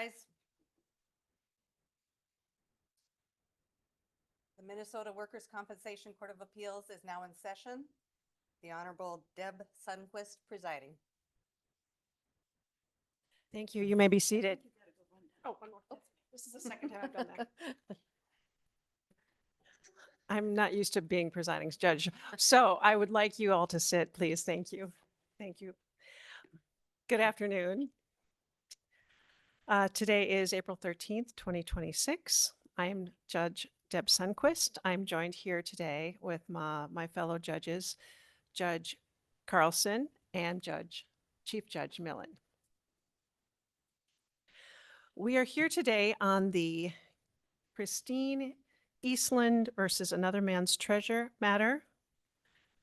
rise. The Minnesota Workers' Compensation Court of Appeals is now in session. The Honorable Deb Sundquist presiding. Thank you. You may be seated. Oh, one more. This is the second time I've done that. I'm not used to being presiding judge. So I would like you all to sit, please. Thank you. Thank you. Good afternoon. Today is April 13th, 2026. I am Judge Deb Sundquist. I'm joined here today with my fellow judges, Judge Carlson and Chief Judge Millen. We are here today on the Kristine Eastlund versus Another Man's Treasure matter.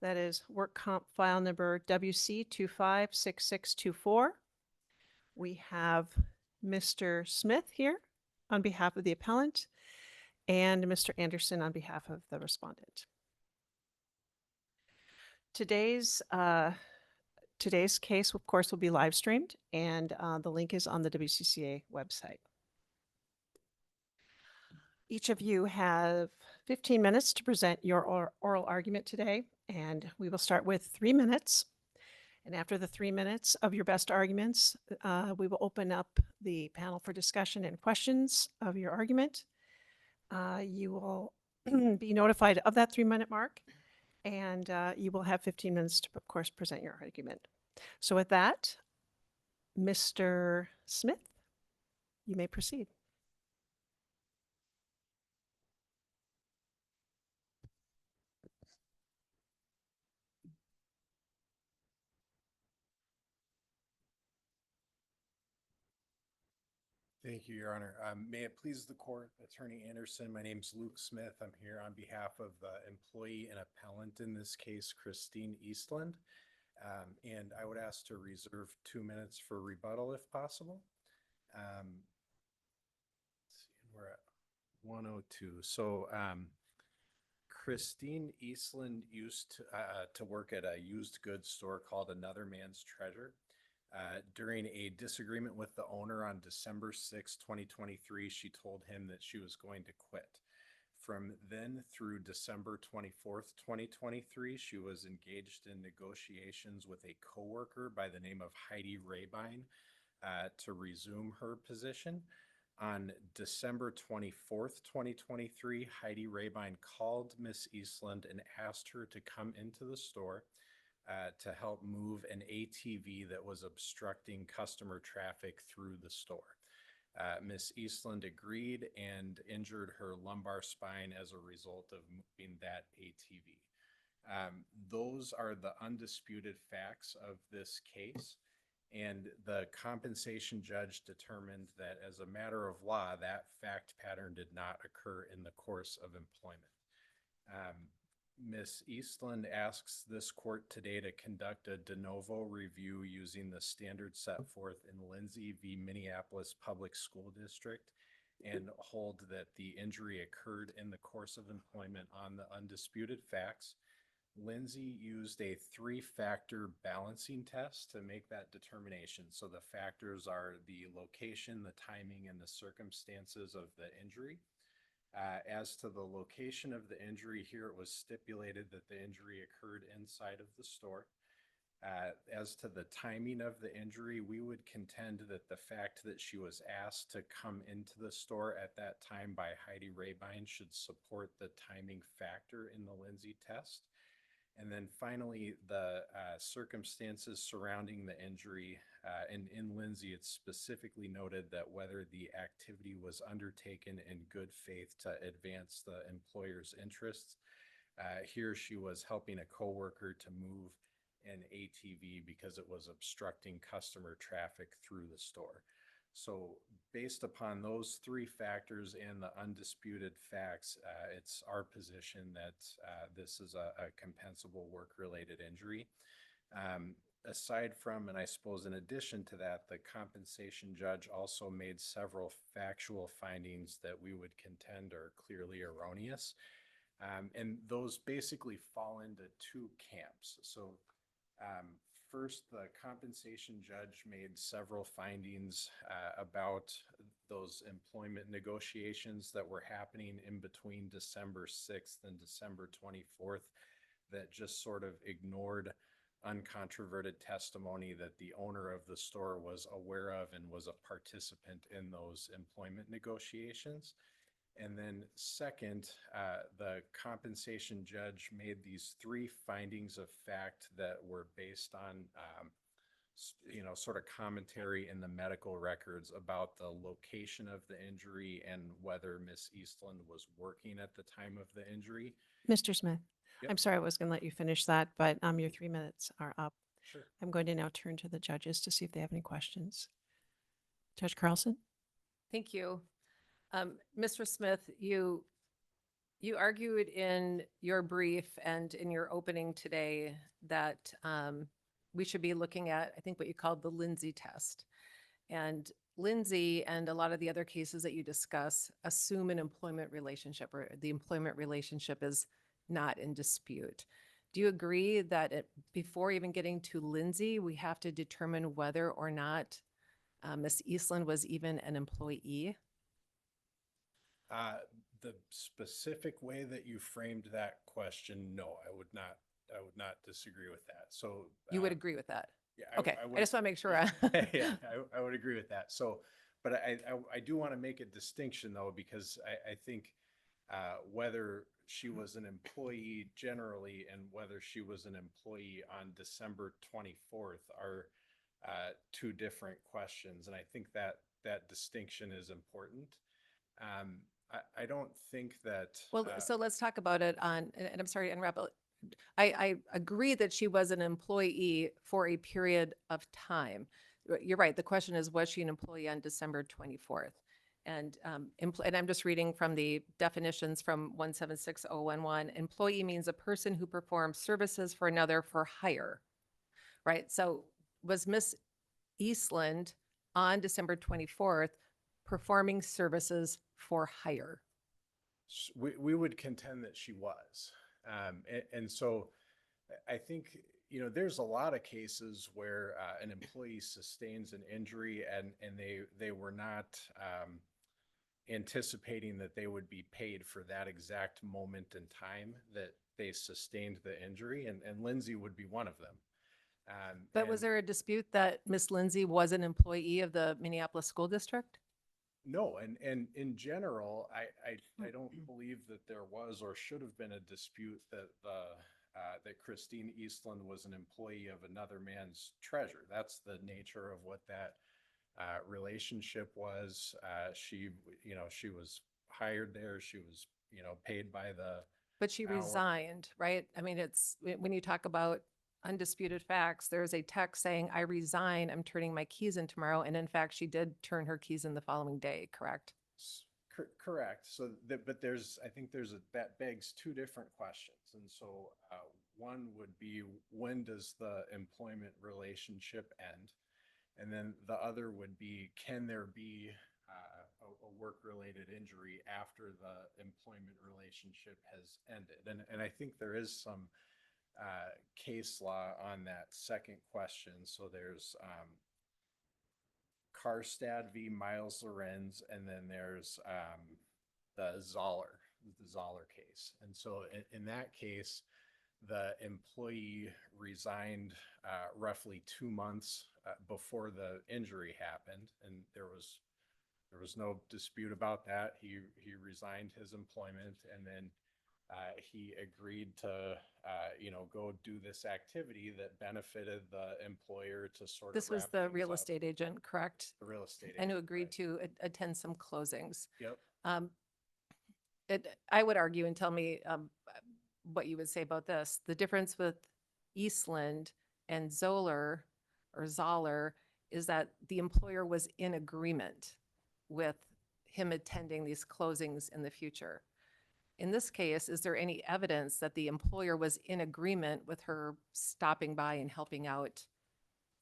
That is work comp file number WC256624. We have Mr. Smith here on behalf of the appellant and Mr. Anderson on behalf of the respondent. Today's case, of course, will be live streamed, and the link is on the WCCA website. Each of you have 15 minutes to present your oral argument today, and we will start with 3 minutes. And after the 3 minutes of your best arguments, we will open up the panel for discussion and questions of your argument. You will be notified of that 3-minute mark, and you will have 15 minutes to, of course, present your argument. So with that, Mr. Smith, you may proceed. Thank you, Your Honor. May it please the court, Attorney Anderson, my name's Luke Smith. I'm here on behalf of the employee and appellant in this case, Kristine Eastlund. And I would ask to reserve 2 minutes for rebuttal if possible. Let's see, we're at 102. So Kristine Eastlund used to work at a used goods store called Another Man's Treasure. During a disagreement with the owner on December 6, 2023, she told him that she was going to quit. From then through December 24th, 2023, she was engaged in negotiations with a coworker by the name of Heidi Rabine to resume her position. On December 24th, 2023, Heidi Rabine called Miss Eastlund and asked her to come into the store to help move an ATV that was obstructing customer traffic through the store. Miss Eastlund agreed and injured her lumbar spine as a result of moving that ATV. Those are the undisputed facts of this case, and the compensation judge determined that as a matter of law, that fact pattern did not occur in the course of employment. Ms. Eastlund asks this court today to conduct a de novo review using the standards set forth in Lindsay v. Minneapolis Public School District and hold that the injury occurred in the course of employment on the undisputed facts. Lindsay used a 3-factor balancing test to make that determination. So the factors are the location, the timing, and the circumstances of the injury. As to the location of the injury, here it was stipulated that the injury occurred inside of the store. As to the timing of the injury, we would contend that the fact that she was asked to come into the store at that time by Heidi Rabine should support the timing factor in the Lindsay test. And then finally, the circumstances surrounding the injury, and in Lindsay, it's specifically noted that whether the activity was undertaken in good faith to advance the employer's interests. Here she was helping a coworker to move an ATV because it was obstructing customer traffic through the store. So based upon those 3 factors and the undisputed facts, it's our position that this is a compensable work-related injury. Aside from, and I suppose in addition to that, the compensation judge also made several factual findings that we would contend are clearly erroneous. And those basically fall into 2 camps. So First, the compensation judge made several findings about those employment negotiations that were happening in between December 6th and December 24th that just sort of ignored uncontroverted testimony that the owner of the store was aware of and was a participant in those employment negotiations. And then second, the compensation judge made these three findings of fact that were based on, sort of commentary in the medical records about the location of the injury and whether Miss Eastlund was working at the time of the injury. Mr. Smith, Yep. I'm sorry I was going to let you finish that, but your 3 minutes are up. Sure. I'm going to now turn to the judges to see if they have any questions. Judge Carlson? Thank you. Mr. Smith, you argued in your brief and in your opening today that we should be looking at, I think, what you called the Lindsay test. And Lindsay and a lot of the other cases that you discuss assume an employment relationship, or the employment relationship is not in dispute. Do you agree that before even getting to Lindsay, we have to determine whether or not Ms. Eastlund was even an employee? The specific way that you framed that question, no, I would not disagree with that. So You would agree with that? yeah, Okay, I would- just want to make sure. Yeah, I would agree with that. So, but I do want to make a distinction though, because I think whether she was an employee generally and whether she was an employee on December 24th are two different questions. And I think that distinction is important. I don't think that. Well, so let's talk about it and I'm sorry to interrupt. But I agree that she was an employee for a period of time. You're right. The question is, was she an employee on December 24th? And I'm just reading from the definitions from 176011. Employee means a person who performs services for another for hire, right? So was Miss Eastlund on December 24th performing services for hire? We would contend that she was. And so I think, there's a lot of cases where an employee sustains an injury and they were not anticipating that they would be paid for that exact moment in time that they sustained the injury. And Lindsay would be one of them. But was and- there a dispute that Miss Lindsay was an employee of the Minneapolis School District? No, and in general, I don't believe that there was or should have been a dispute that that Kristine Eastlund was an employee of another man's treasure. That's the nature of what that relationship was. She was hired there. She was, paid by the. But she hour. resigned, right? I mean, when you talk about undisputed facts, there's a text saying, I resign, I'm turning my keys in tomorrow. And in fact, she did turn her keys in the following day, correct? Correct. So that, but I think that begs two different questions. And so one would be, when does the employment relationship end? And then the other would be, can there be a work-related injury after the employment relationship has ended? And I think there is some case law on that second question. So there's Karstad v. Miles Lorenz, and then there's the Zoller case. And so in that case, the employee resigned roughly 2 months before the injury happened, and there was no dispute about that. He resigned his employment, and then he agreed to go do this activity that benefited the employer to sort of. This was wrap the things real up. estate agent, correct? The real estate And who agent, agreed right. to attend some closings. Yep. I would argue, and tell me what you would say about this. The difference with Eastland and Zoller is that the employer was in agreement with him attending these closings in the future. In this case, is there any evidence that the employer was in agreement with her stopping by and helping out,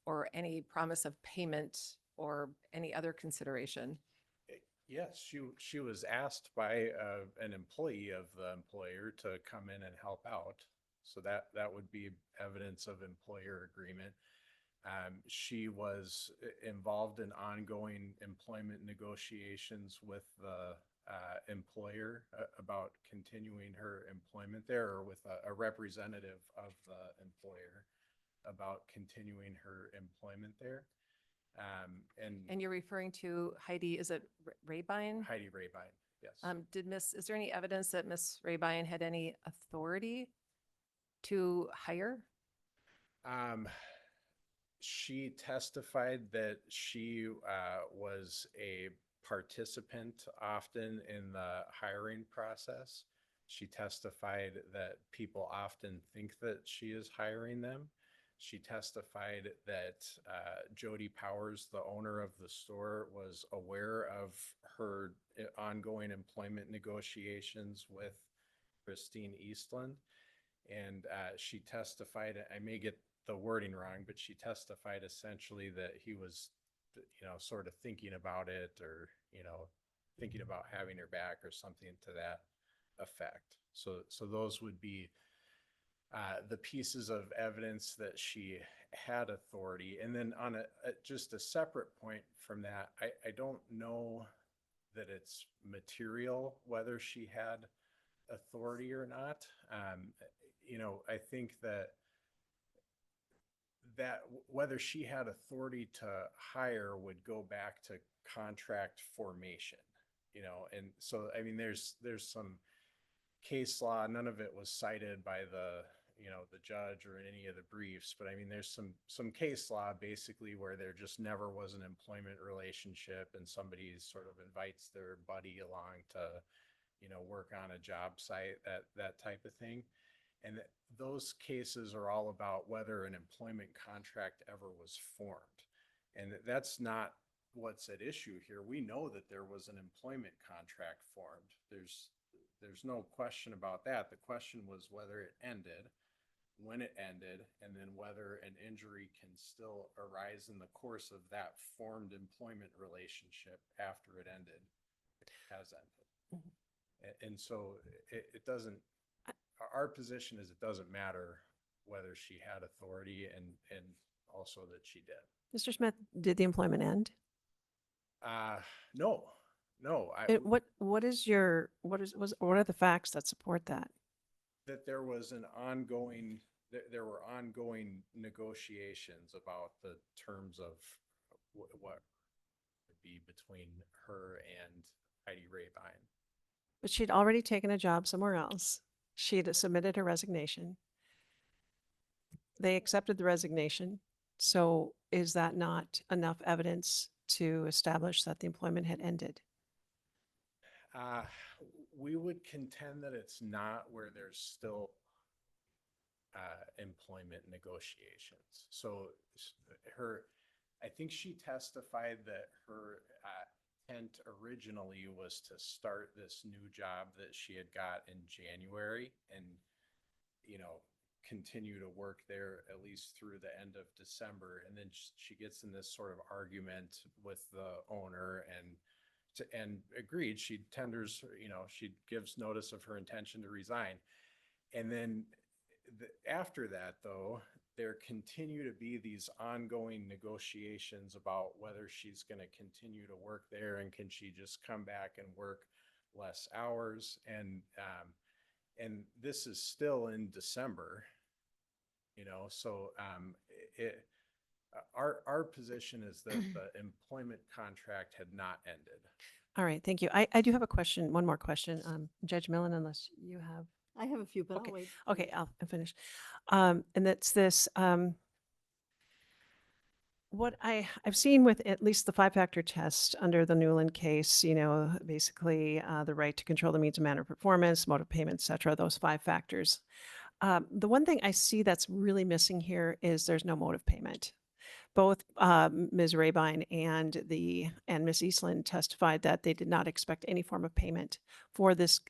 or any promise of payment or any other consideration? Yes, she was asked by an employee of the employer to come in and help out. So that would be evidence of employer agreement. She was involved in ongoing employment negotiations with the employer about continuing her employment there, or with a representative of the employer about continuing her employment there. And you're referring to Heidi, is it Rabine? Heidi Rabine, yes. Is there any evidence that Miss Rabine had any authority to hire? She testified that she was a participant often in the hiring process. She testified that people often think that she is hiring them. She testified that Jody Powers, the owner of the store, was aware of her ongoing employment negotiations with Kristine Eastlund. And she testified, I may get the wording wrong, but she testified essentially that he was, sort of thinking about it, or, thinking about having her back or something to that effect. So those would be the pieces of evidence that she had authority. And then on just a separate point from that, I don't know that it's material whether she had authority or not. I think that whether she had authority to hire would go back to contract formation, and so, I mean, there's some case law. None of it was cited by the judge or in any of the briefs, but I mean, there's some case law basically where there just never was an employment relationship, and somebody sort of invites their buddy along to, work on a job site, that type of thing. And those cases are all about whether an employment contract ever was formed. And that's not what's at issue here. We know that there was an employment contract formed. There's no question about that. The question was whether it ended, when it ended, and then whether an injury can still arise in the course of that formed employment relationship after it ended. It has ended. Mhm. And so it doesn't, our position is it doesn't matter whether she had authority, and also that she did. Mr. Smith, did the employment end? No. What are the facts that support that? That there was there were ongoing negotiations about the terms of what would be between her and Heidi Rabine. But she'd already taken a job somewhere else. She'd submitted her resignation. They accepted the resignation. So is that not enough evidence to establish that the employment had ended? We would contend that it's not, where there's still employment negotiations. So I think she testified that her intent originally was to start this new job that she had got in January, and continue to work there at least through the end of December. And then she gets in this sort of argument with the owner, and agreed. She tenders, she gives notice of her intention to resign. And then after that, though, there continue to be these ongoing negotiations about whether she's going to continue to work there, and can she just come back and work less hours. And this is still in December, so our position is that the employment contract had not ended. All right, thank you. I do have a question, one more question. Judge Millen, unless you have. I have a few, but Okay. I'll wait. Okay, I'll finish. And that's this, what I've seen with at least the 5-factor test under the Newland case, basically the right to control the means and manner of performance, mode of payment, et cetera, those 5 factors. The one thing I see that's really missing here is there's no mode of payment. Both Ms. Rabine and Ms. Eastlund testified that they did not expect any form of payment for this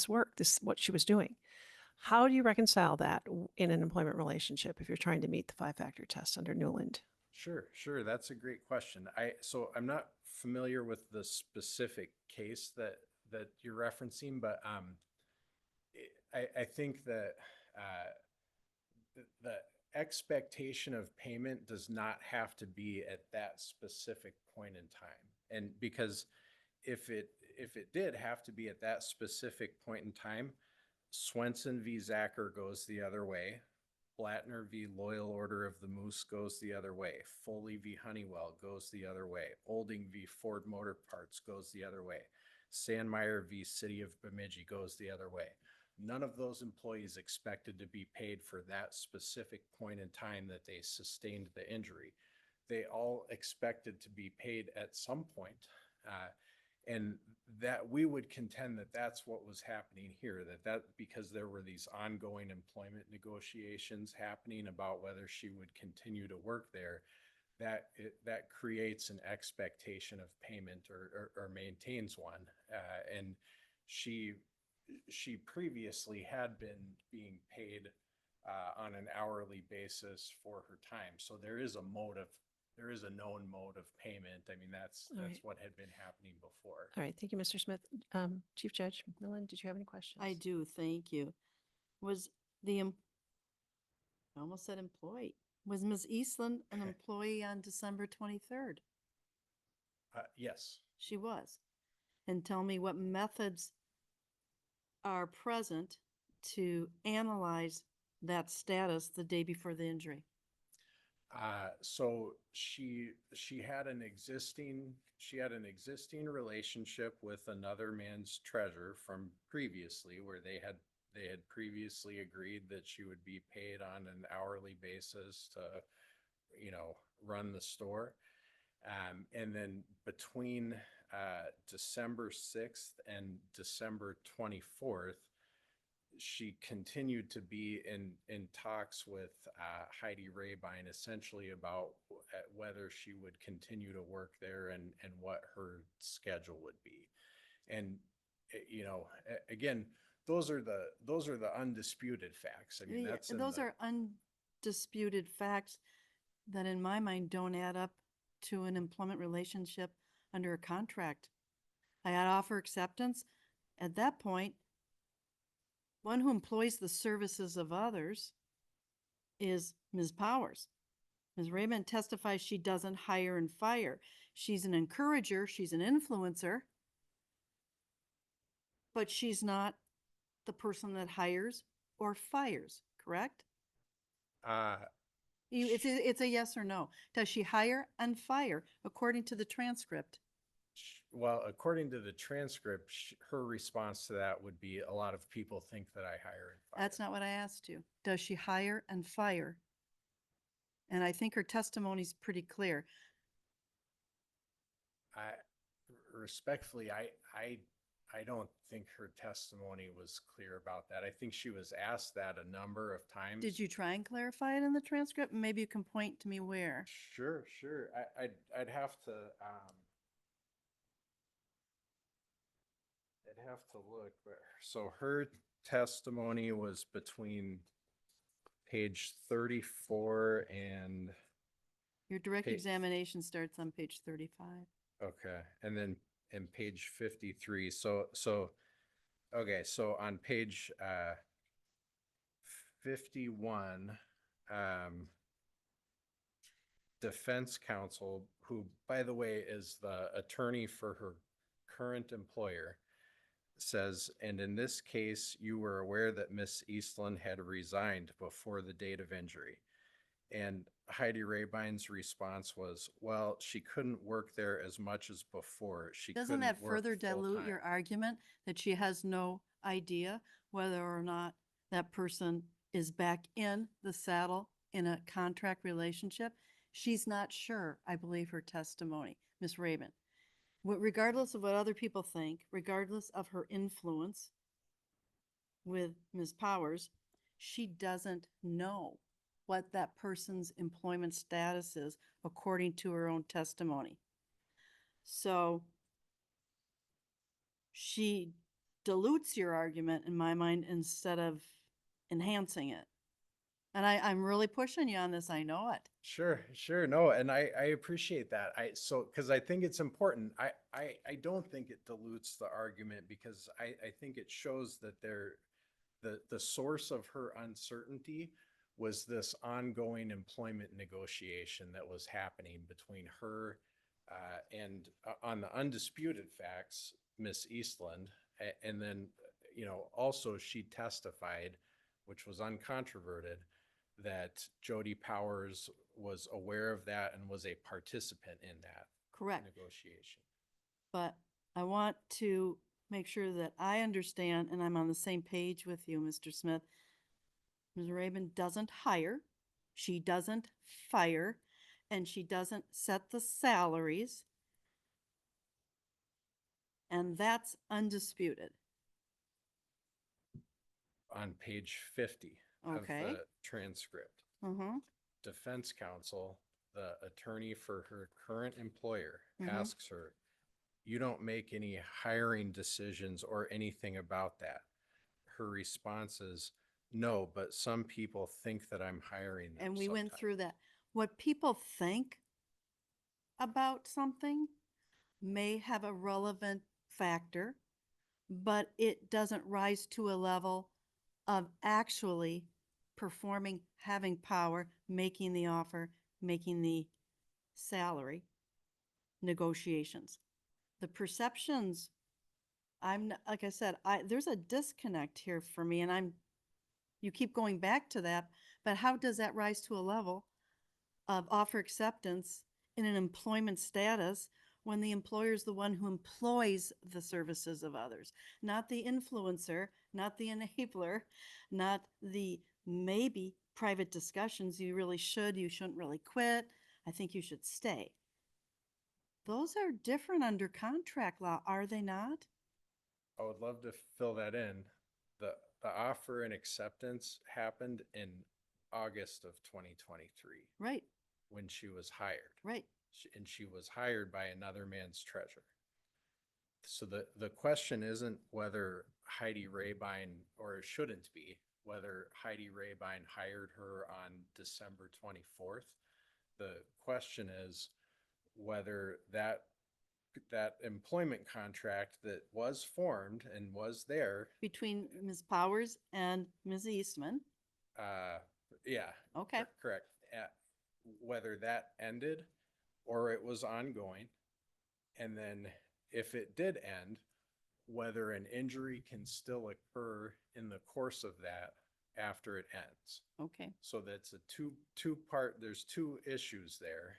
work, what she was doing. How do you reconcile that in an employment relationship if you're trying to meet the 5-factor test under Newland? Sure. That's a great question. So I'm not familiar with the specific case that you're referencing, but I think that expectation of payment does not have to be at that specific point in time. And because if it did have to be at that specific point in time, Swenson v. Zacher goes the other way. Blattner v. Loyal Order of the Moose goes the other way. Foley v. Honeywell goes the other way. Olding v. Ford Motor Parts goes the other way. Sandmeyer v. City of Bemidji goes the other way. None of those employees expected to be paid for that specific point in time that they sustained the injury. They all expected to be paid at some point. And that we would contend that that's what was happening here, that because there were these ongoing employment negotiations happening about whether she would continue to work there, that creates an expectation of payment or maintains one. And she previously had been being paid on an hourly basis for her time. So there is a known mode of payment. I mean, that's right. what had been happening before. All right, thank you, Mr. Smith. Chief Judge Millen, did you have any questions? I do, thank you. Was the, I almost said employee, was Ms. Eastlund an employee on December 23rd? Yes. She was. And tell me what methods are present to analyze that status the day before the injury. So she had an existing relationship with another man's treasurer from previously, where they had previously agreed that she would be paid on an hourly basis to, run the store. And then between December 6th and December 24th, she continued to be in talks with Heidi Rabine, essentially about whether she would continue to work there and what her schedule would be. And again, those are the undisputed facts. I mean, Yeah, that's those are undisputed facts that in my mind don't add up to an employment relationship under a contract. I had offer acceptance. At that point, one who employs the services of others is Ms. Powers. Ms. Raymond testifies she doesn't hire and fire. She's an encourager, she's an influencer, but she's not the person that hires or fires, correct? It's a yes or no. Does she hire and fire according to the transcript? Well, according to the transcript, her response to that would be, a lot of people think that I hire and fire. That's not what I asked you. Does she hire and fire? And I think her testimony's pretty clear. Respectfully, I don't think her testimony was clear about that. I think she was asked that a number of times. Did you try and clarify it in the transcript? Maybe you can point to me where. Sure. I'd have to look. So her testimony was between page 34 and Your direct Page- examination starts on page 35. okay, and then in page 53. So okay, so on page 51, defense counsel, who by the way is the attorney for her current employer, says, and in this case, you were aware that Miss Eastlund had resigned before the date of injury. And Heidi Rabine's response was, well, she couldn't work there as much as before. She Doesn't couldn't that work further dilute your full-time." argument that she has no idea whether or not that person is back in the saddle in a contract relationship? She's not sure, I believe her testimony, Ms. Rabin. Regardless of what other people think, regardless of her influence with Ms. Powers, she doesn't know what that person's employment status is according to her own testimony. So she dilutes your argument in my mind instead of enhancing it. And I'm really pushing you on this, I know it. Sure. No, and I appreciate that. Because I think it's important. I don't think it dilutes the argument, because I think it shows that the source of her uncertainty was this ongoing employment negotiation that was happening between her and on the undisputed facts, Miss Eastlund, and then, you know, also she testified, which was uncontroverted, that Jody Powers was aware of that and was a participant in that Correct. negotiation. But I want to make sure that I understand and I'm on the same page with you, Mr. Smith. Ms. Rabin doesn't hire, she doesn't fire, and she doesn't set the salaries. And that's undisputed. On page 50 of Okay. the transcript, Mm-hmm. defense counsel, the attorney for her current employer, Mhm. asks her, "You don't make any hiring decisions or anything about that?" Her response is, "No, but some people think that I'm hiring them And we went sometimes." through that. What people think about something may have a relevant factor, but it doesn't rise to a level of actually performing, having power, making the offer, making the salary negotiations. The perceptions, like I said, there's a disconnect here for me, and you keep going back to that, but how does that rise to a level of offer acceptance in an employment status when the employer is the one who employs the services of others, not the influencer, not the enabler, not the maybe private discussions, you really should, you shouldn't really quit, I think you should stay. Those are different under contract law, are they not? I would love to fill that in. The offer and acceptance happened in August of 2023 Right, when she was hired. right. And she was hired by another man's treasurer. So the question isn't whether Heidi Rabine, or it shouldn't be, whether Heidi Rabine hired her on December 24th. The question is whether that employment contract that was formed and was there, Between Ms. Powers and Ms. Eastman. yeah. Okay. Correct. Whether that ended or it was ongoing. And then if it did end, whether an injury can still occur in the course of that after it ends. Okay. So that's a two-part, there's two issues there.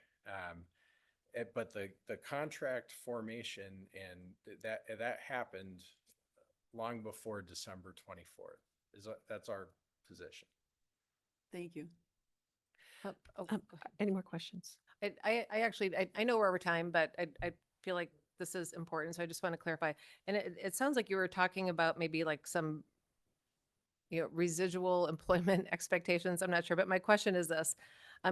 But the contract formation and that happened long before December 24th. That's our position. Thank you. Oh, go ahead. Any more questions? I actually, I know we're over time, but I feel like this is important, so I just want to clarify. And it sounds like you were talking about maybe like some, residual employment expectations. I'm not sure, but my question is this.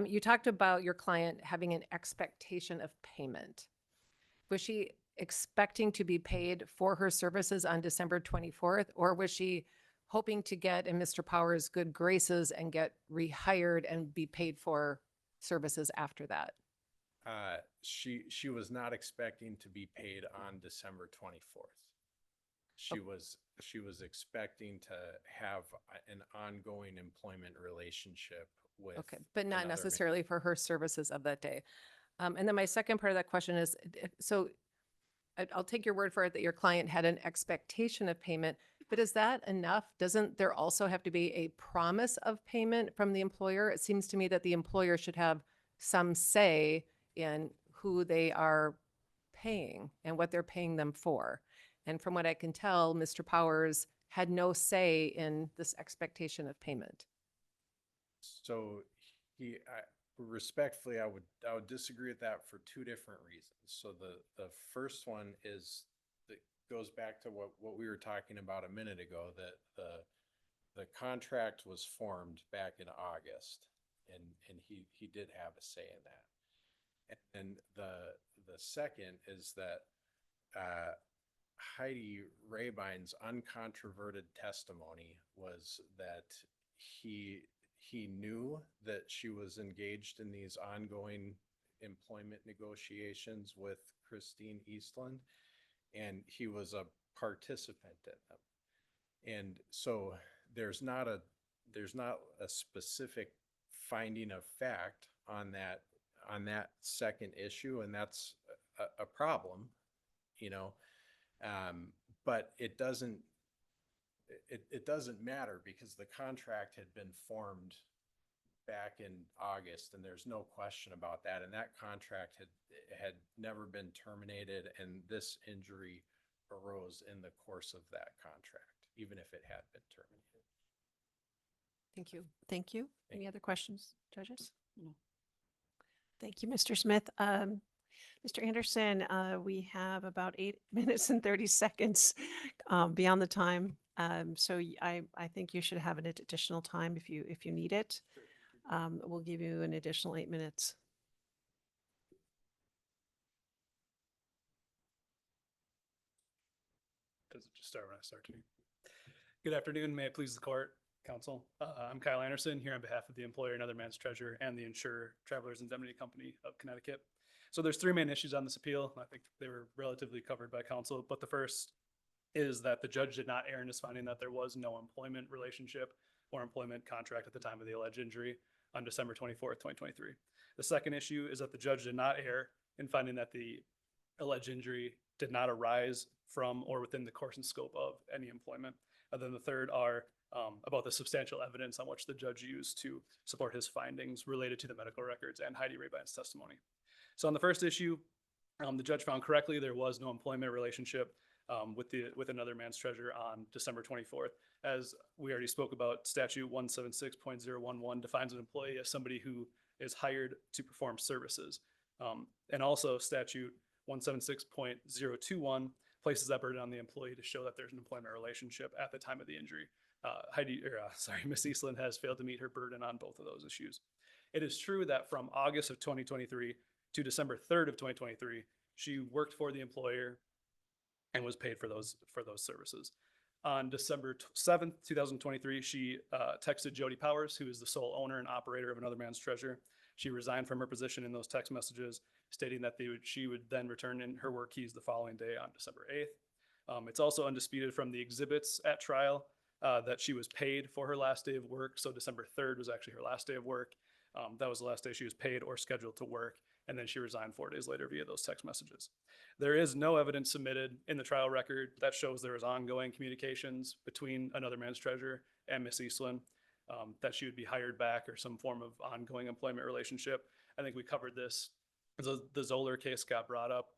You talked about your client having an expectation of payment. Was she expecting to be paid for her services on December 24th, or was she hoping to get in Mr. Powers' good graces and get rehired and be paid for services after that? She was not expecting to be paid on December 24th. She was expecting to have an ongoing employment relationship with. Okay, but not another man. necessarily for her services of that day. And then my second part of that question is, so I'll take your word for it that your client had an expectation of payment, but is that enough? Doesn't there also have to be a promise of payment from the employer? It seems to me that the employer should have some say in who they are paying and what they're paying them for. And from what I can tell, Mr. Powers had no say in this expectation of payment. So respectfully, I would disagree with that for two different reasons. So the first one is that goes back to what we were talking about a minute ago, that the contract was formed back in August, and he did have a say in that. And the second is that Heidi Rabine's uncontroverted testimony was that he knew that she was engaged in these ongoing employment negotiations with Kristine Eastlund, and he was a participant in them. And so there's not a there's not a specific finding of fact on that second issue, and that's a problem, you know. But it doesn't matter because the contract had been formed back in August, and there's no question about that. And that contract had never been terminated, and this injury arose in the course of that contract, even if it had been terminated. Thank you. Thank you. Thank Any you. other questions, judges? No. Thank you, Mr. Smith. Mr. Anderson, we have about 8 minutes and 30 seconds beyond the time. I think you should have an additional time if you need it. We'll give you an additional 8 minutes. Does it just start when I start to? Good afternoon. May it please the court, counsel. I'm Kyle Anderson here on behalf of the employer and other man's treasurer and the insurer Travelers Indemnity Company of Connecticut. So there's 3 main issues on this appeal. I think they were relatively covered by counsel, but the first is that the judge did not err in his finding that there was no employment relationship or employment contract at the time of the alleged injury on December 24th, 2023. The second issue is that the judge did not err in finding that the alleged injury did not arise from or within the course and scope of any employment. And then the third are about the substantial evidence on which the judge used to support his findings related to the medical records and Heidi Rabine's testimony. So on the first issue, the judge found correctly there was no employment relationship with another man's treasurer on December 24th. As we already spoke about, statute 176.011 defines an employee as somebody who is hired to perform services. And also statute 176.021 places that burden on the employee to show that there's an employment relationship at the time of the injury. Ms. Eastlund has failed to meet her burden on both of those issues. It is true that from August of 2023 to December 3rd of 2023, she worked for the employer and was paid for those services. On December 7th, 2023, she texted Jody Powers, who is the sole owner and operator of another man's treasure. She resigned from her position in those text messages, stating that she would then return in her work keys the following day on December 8th. It's also undisputed from the exhibits at trial that she was paid for her last day of work. So December 3rd was actually her last day of work. That was the last day she was paid or scheduled to work. And then she resigned 4 days later via those text messages. There is no evidence submitted in the trial record that shows there was ongoing communications between another man's treasurer and Miss Eastlund, that she would be hired back or some form of ongoing employment relationship. I think we covered this. The Zoller case got brought up.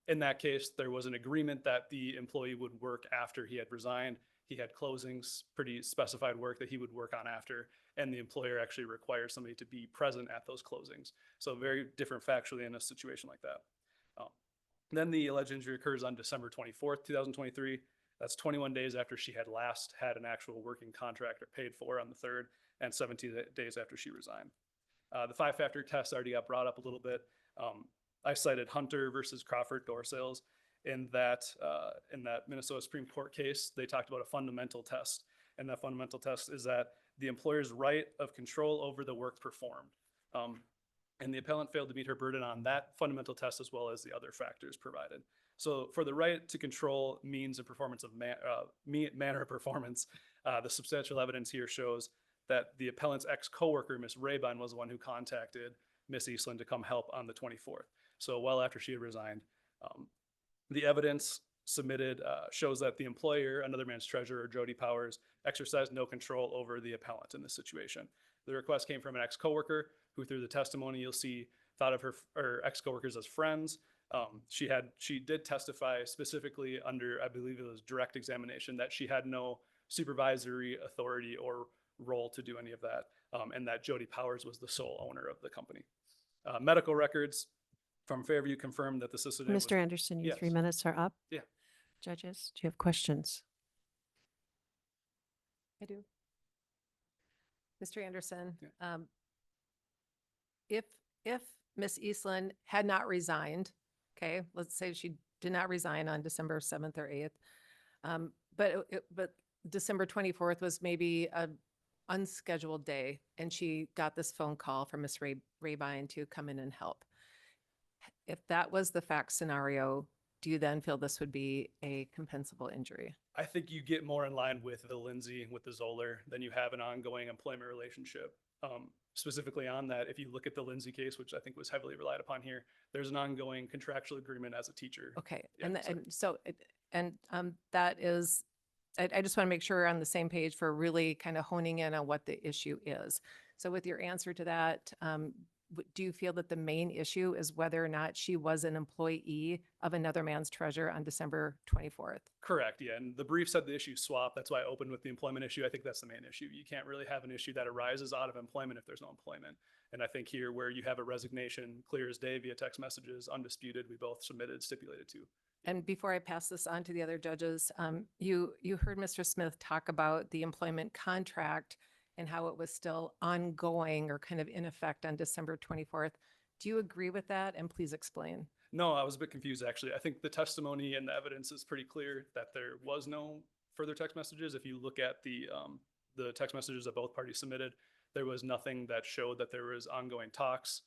In that case, there was an agreement that the employee would work after he had resigned. He had closings, pretty specified work that he would work on after, and the employer actually requires somebody to be present at those closings. So very different factually in a situation like that. Then the alleged injury occurs on December 24th, 2023. That's 21 days after she had last had an actual working contract or paid for on the 3rd, and 17 days after she resigned. The 5-factor test already got brought up a little bit. I cited Hunter versus Crawford door sales. In that Minnesota Supreme Court case, they talked about a fundamental test. And that fundamental test is that the employer's right of control over the work performed. And the appellant failed to meet her burden on that fundamental test as well as the other factors provided. So for the right to control means and performance of manner of performance, the substantial evidence here shows that the appellant's ex-coworker, Ms. Rabine, was the one who contacted Ms. Eastlund to come help on the 24th. So well after she had resigned. The evidence submitted shows that the employer, another man's treasurer, Jody Powers, exercised no control over the appellant in this situation. The request came from an ex-coworker who, through the testimony you'll see, thought of her ex-coworkers as friends. She did testify specifically under, I believe it was direct examination, that she had no supervisory authority or role to do any of that, and that Jody Powers was the sole owner of the company. Medical records from Fairview confirmed that the assistant Mr. Anderson, your 3 Yes. minutes are up. Yeah. Judges, do you have questions? I do. Mr. Anderson, Yeah. If Miss Eastlund had not resigned, okay, let's say she did not resign on December 7th or 8th, but December 24th was maybe a unscheduled day, and she got this phone call from Miss Rabine to come in and help. If that was the fact scenario, do you then feel this would be a compensable injury? I think you get more in line with the Lindsay, with the Zoller, than you have an ongoing employment relationship. Specifically on that, if you look at the Lindsay case, which I think was heavily relied upon here, there's an ongoing contractual agreement as a teacher. Okay, Yeah, and, sorry. and so, that is, I just want to make sure we're on the same page for really kind of honing in on what the issue is. So with your answer to that, do you feel that the main issue is whether or not she was an employee of another man's treasure on December 24th? Correct, yeah, and the brief said the issue swap, that's why I opened with the employment issue. I think that's the main issue. You can't really have an issue that arises out of employment if there's no employment. And I think here where you have a resignation, clear as day via text messages, undisputed, we both submitted, stipulated to. And before I pass this on to the other judges, you heard Mr. Smith talk about the employment contract and how it was still ongoing or kind of in effect on December 24th. Do you agree with that? And please explain. No, I was a bit confused, actually. I think the testimony and the evidence is pretty clear that there was no further text messages. If you look at the text messages that both parties submitted, there was nothing that showed that there was ongoing talks.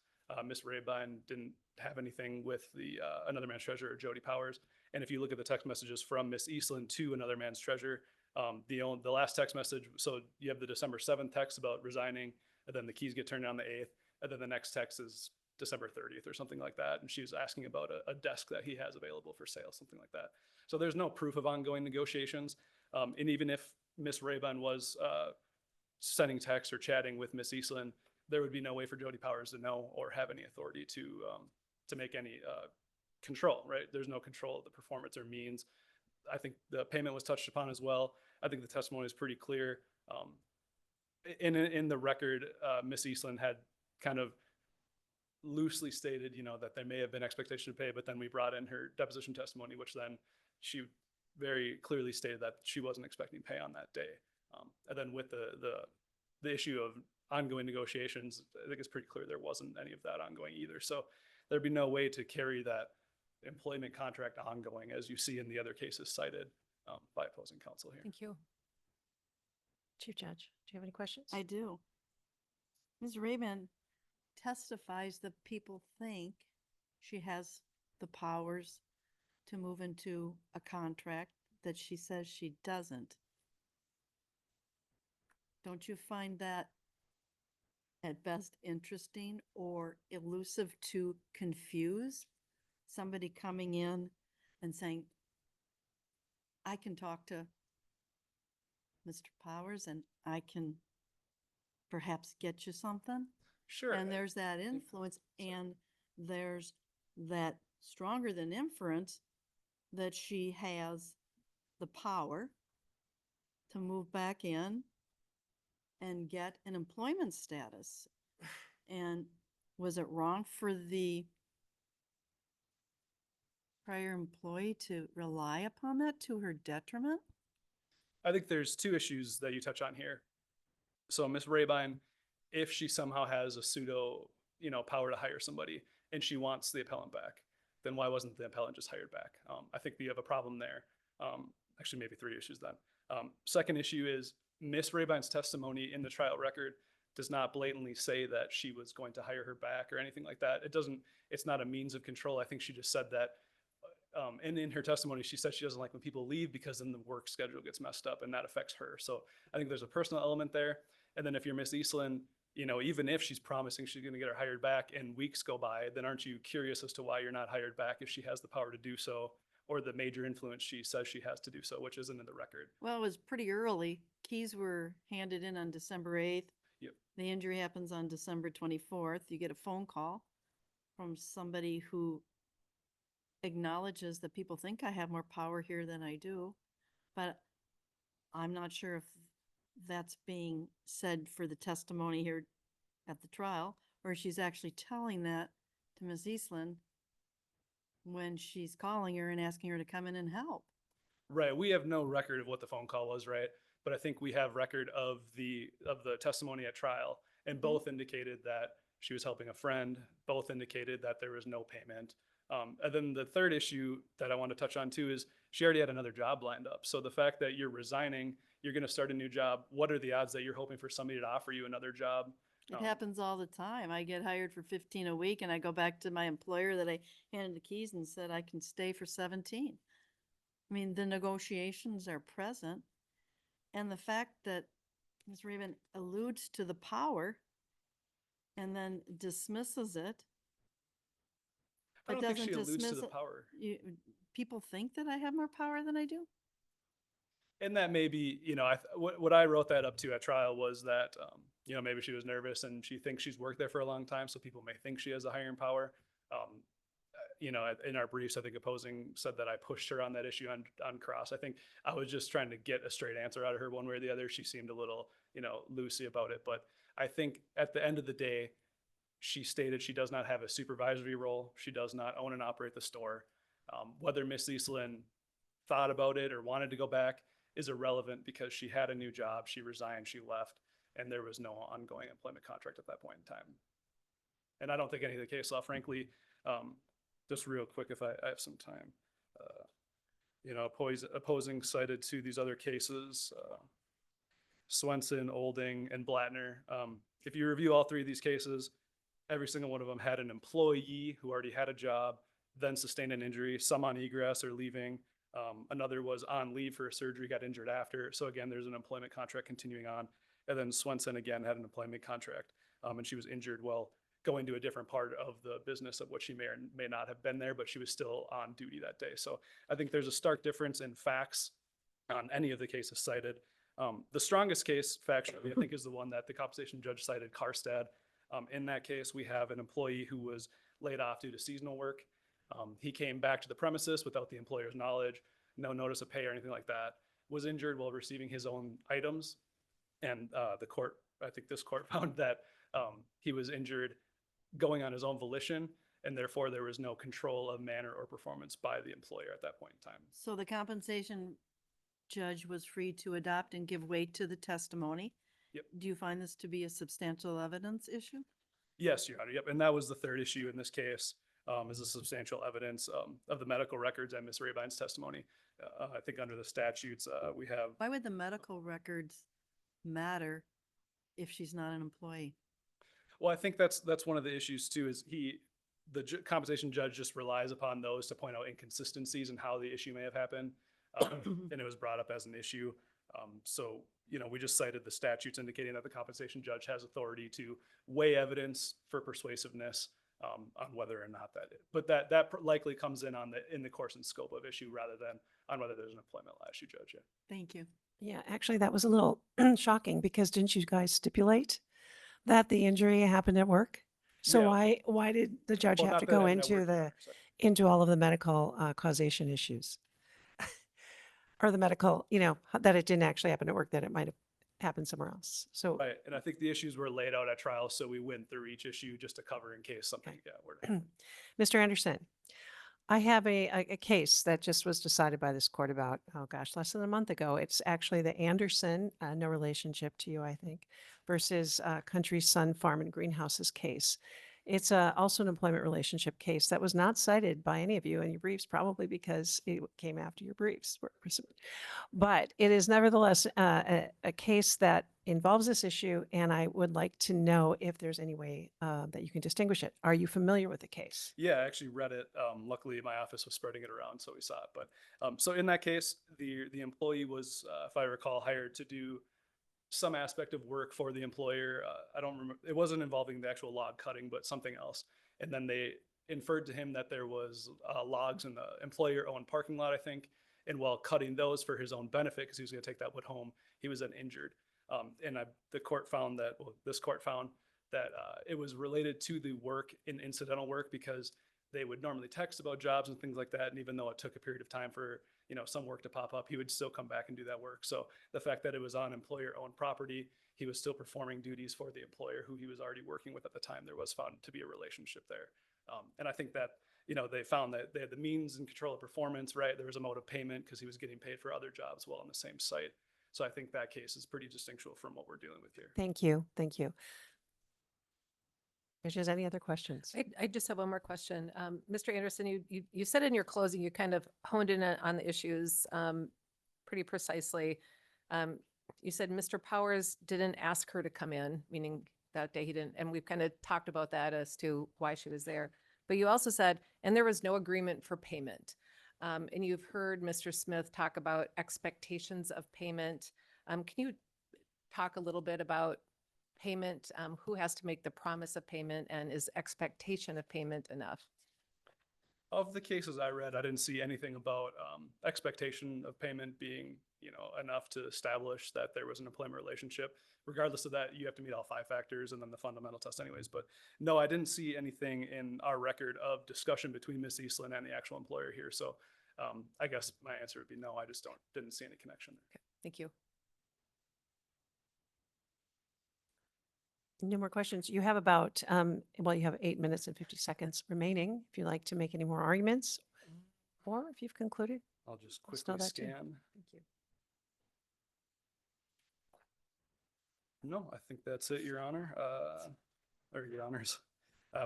Ms. Rabine didn't have anything with the another man's treasurer, Jody Powers. And if you look at the text messages from Ms. Eastlund to another man's treasurer, the last text message, so you have the December 7th text about resigning, and then the keys get turned on the 8th, and then the next text is December 30th or something like that. And she was asking about a desk that he has available for sale, something like that. So there's no proof of ongoing negotiations. And even if Ms. Rabine was sending texts or chatting with Ms. Eastland, there would be no way for Jody Powers to know or have any authority to make any control, right? There's no control of the performance or means. I think the payment was touched upon as well. I think the testimony is pretty clear. In the record, Ms. Eastland had kind of loosely stated, that there may have been expectation to pay, but then we brought in her deposition testimony, which then she very clearly stated that she wasn't expecting pay on that day. And then with the issue of ongoing negotiations, I think it's pretty clear there wasn't any of that ongoing either. So there'd be no way to carry that employment contract ongoing, as you see in the other cases cited by opposing counsel here. Thank you. Chief Judge, do you have any questions? I do. Ms. Rabin testifies that people think she has the powers to move into a contract that she says she doesn't. Don't you find that at best interesting or elusive to confuse somebody coming in and saying, I can talk to Mr. Powers and I can perhaps get you something? Sure. And there's that influence and there's that stronger than inference that she has the power to move back in and get an employment status. And was it wrong for the prior employee to rely upon that to her detriment? I think there's two issues that you touch on here. So Ms. Rabine, if she somehow has a pseudo, power to hire somebody and she wants the appellant back, then why wasn't the appellant just hired back? I think we have a problem there. Actually, maybe three issues then. Second issue is Ms. Rabine's testimony in the trial record does not blatantly say that she was going to hire her back or anything like that. It's not a means of control. I think she just said that. And in her testimony, she said she doesn't like when people leave because then the work schedule gets messed up and that affects her. So I think there's a personal element there. And then if you're Miss Eastland, even if she's promising she's going to get her hired back and weeks go by, then aren't you curious as to why you're not hired back if she has the power to do so or the major influence she says she has to do so, which isn't in the record? Well, it was pretty early. Keys were handed in on December 8th. Yep. The injury happens on December 24th. You get a phone call from somebody who acknowledges that people think I have more power here than I do, but I'm not sure if that's being said for the testimony here at the trial, or she's actually telling that to Ms. Eastland when she's calling her and asking her to come in and help. Right. We have no record of what the phone call was, right? But I think we have record of the testimony at trial, and both indicated that she was helping a friend. Both indicated that there was no payment. And then the third issue that I want to touch on too is she already had another job lined up. So the fact that you're resigning, you're going to start a new job. What are the odds that you're hoping for somebody to offer you another job It Um, happens all the time. I get hired for 15 a week and I go back to my employer that I handed the keys and said I can stay for 17. I mean, the negotiations are present. And the fact that Ms. Raven alludes to the power and then dismisses it, I but don't think she doesn't alludes to dismiss the it. power. People think that I have more power than I do? And that may be, what I wrote that up to at trial was that, maybe she was nervous and she thinks she's worked there for a long time, so people may think she has a hiring power. In our briefs, I think opposing said that I pushed her on that issue on cross. I think I was just trying to get a straight answer out of her one way or the other. She seemed a little, loosey about it, but I think at the end of the day, she stated she does not have a supervisory role. She does not own and operate the store. Whether Miss Eastlund thought about it or wanted to go back is irrelevant because she had a new job, she resigned, she left, and there was no ongoing employment contract at that point in time. And I don't think any of the case law, frankly, just real quick, if I have some time, opposing cited to these other cases, Swenson, Olding, and Blattner. If you review all three of these cases, every single one of them had an employee who already had a job, then sustained an injury, some on egress or leaving. Another was on leave for a surgery, got injured after. So again, there's an employment contract continuing on. And then Swenson again had an employment contract, and she was injured while going to a different part of the business of what she may or may not have been there, but she was still on duty that day. So I think there's a stark difference in facts on any of the cases cited. The strongest case factually, I think, is the one that the compensation judge cited, Karstad. In that case, we have an employee who was laid off due to seasonal work. He came back to the premises without the employer's knowledge, no notice of pay or anything like that, was injured while receiving his own items. And I think this court found that he was injured going on his own volition, and therefore there was no control of manner or performance by the employer at that point in time. So the compensation judge was free to adopt and give weight to the testimony? Yep. Do you find this to be a substantial evidence issue? Yes, Your Honor. Yep. And that was the third issue in this case, is the substantial evidence of the medical records and Ms. Rabine's testimony. I think under the statutes, we have. Why would the medical records matter if she's not an employee? Well, I think that's one of the issues too, is the compensation judge just relies upon those to point out inconsistencies in how the issue may have happened. And it was brought up as an issue. So, we just cited the statutes indicating that the compensation judge has authority to weigh evidence for persuasiveness on whether or not but that likely comes in in the course and scope of issue rather than on whether there's an employment law issue, Judge. Yeah. Thank you. Yeah, actually, that was a little shocking because didn't you guys stipulate that the injury happened at work? So Yeah. why did the judge Well, have not to that go happened at into work, Your Honor, sorry. into all of the medical causation issues? Or the medical, that it didn't actually happen at work, that it might have happened somewhere else. So Right. And I think the issues were laid out at trial, so we went through each issue just to cover in case something, were to happen. Mr. Anderson, I have a case that just was decided by this court about, less than a month ago. It's actually the Anderson, no relationship to you, I think, versus Country Sun Farm and Greenhouses case. It's also an employment relationship case that was not cited by any of you in your briefs, probably because it came after your briefs. But it is nevertheless a case that involves this issue, and I would like to know if there's any way that you can distinguish it. Are you familiar with the case? Yeah, I actually read it. Luckily, my office was spreading it around, so we saw it. But so in that case, the employee was, if I recall, hired to do some aspect of work for the employer. I don't remember. It wasn't involving the actual log cutting, but something else. And then they inferred to him that there was logs in the employer-owned parking lot, I think. And while cutting those for his own benefit, because he was going to take that wood home, he was then injured. And this court found that it was related to the work in incidental work because they would normally text about jobs and things like that. And even though it took a period of time for some work to pop up, he would still come back and do that work. So the fact that it was on employer-owned property, he was still performing duties for the employer who he was already working with at the time. There was found to be a relationship there. And I think that, they found that they had the means and control of performance, right? There was a mode of payment because he was getting paid for other jobs while on the same site. So I think that case is pretty distinctual from what we're dealing with here. Thank you. Thank you. If there's any other questions? I just have one more question. Mr. Anderson, you said in your closing, you kind of honed in on the issues pretty precisely. You said Mr. Powers didn't ask her to come in, meaning that day. He didn't, and we've kind of talked about that as to why she was there. But you also said, and there was no agreement for payment. And you've heard Mr. Smith talk about expectations of payment. Can you talk a little bit about payment? Who has to make the promise of payment, and is expectation of payment enough? Of the cases I read, I didn't see anything about expectation of payment being, enough to establish that there was an employment relationship. Regardless of that, you have to meet all 5 factors and then the fundamental test anyways. But no, I didn't see anything in our record of discussion between Ms. Eastlund and the actual employer here. So I guess my answer would be no, I just didn't see any connection there. Thank you. No more questions. You have about, well, you have 8 minutes and 50 seconds remaining if you'd like to make any more arguments, or if you've concluded. I'll just I'll still quickly that too. scan. Thank you. No, I think that's it, Your Honor, or Your Honors.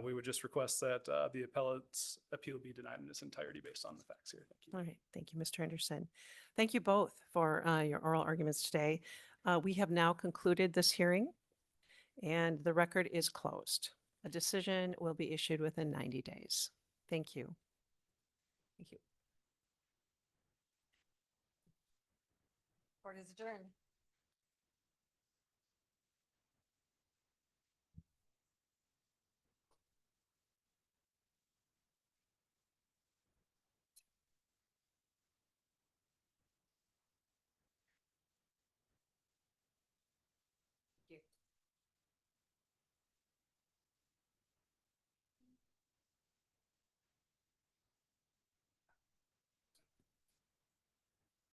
We would just request that the appellate's appeal be denied in its entirety based on the facts here. Thank you. All right. Thank you, Mr. Henderson. Thank you both for your oral arguments today. We have now concluded this hearing, and the record is closed. A decision will be issued within 90 days. Thank you. Thank you. Court is adjourned.